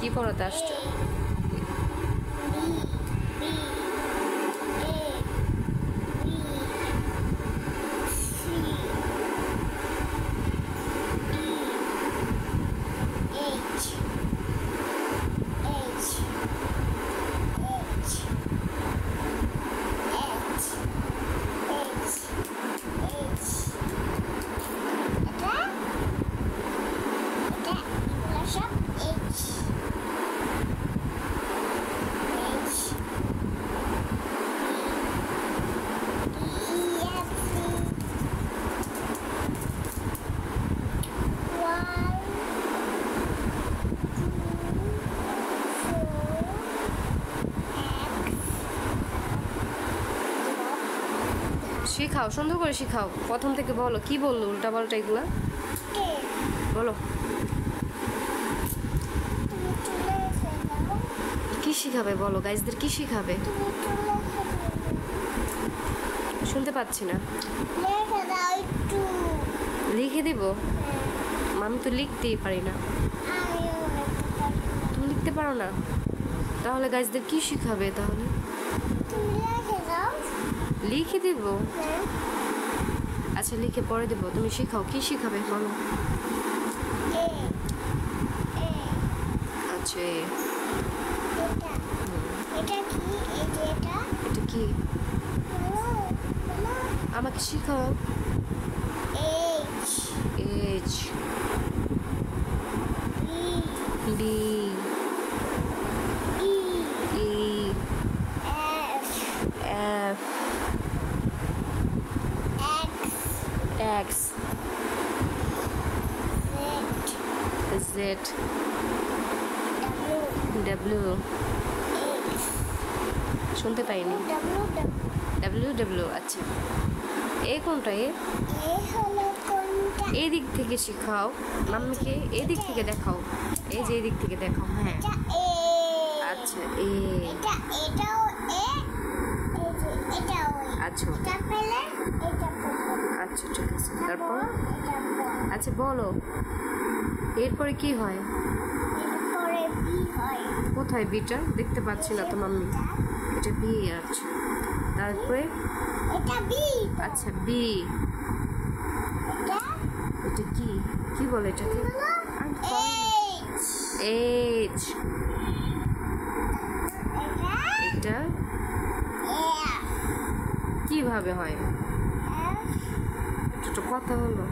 কি পড়াতে আসছো? শিখাও, সুন্দর করে শিখাও। প্রথম থেকে বলো, কি বললো উল্টা পাল্টা এগুলা বলো। কি শিখাবে বলো, গাইজদের কি শিখাবে? শুনতে পাচ্ছি না। লিখে দিব? আমি তো লিখতেই পারি না। তুমি লিখতে পারো না? তাহলে গাইজদের কি শিখাবে? তাহলে লিখে দিব? আচ্ছা লিখে পরে দেবো, তুমি শিখাও, কি শিখাবে বলো। আচ্ছা এটা কি আমাকে শিখাও। H B E F X Z W. শুনতে পাইনি। W W. আচ্ছা এই কোনটা? এই দিক থেকে শিখাও মাম্মিকে, এই দিক থেকে দেখাও। এই যে এই দিক থেকে দেখাও। হ্যাঁ আচ্ছা এ। আচ্ছা আচ্ছা ঠিক আছে। তারপর আচ্ছা বলো এরপরে কি হয়? কোথায় বিটা? দেখতে পাচ্ছি না তো মাম্মি। এটা বি। আচ্ছা তারপরে আচ্ছা বি। এটা কি কি বলে এটাকে? এইচ। এটা কিভাবে হয়? এটা তো কথা হলো।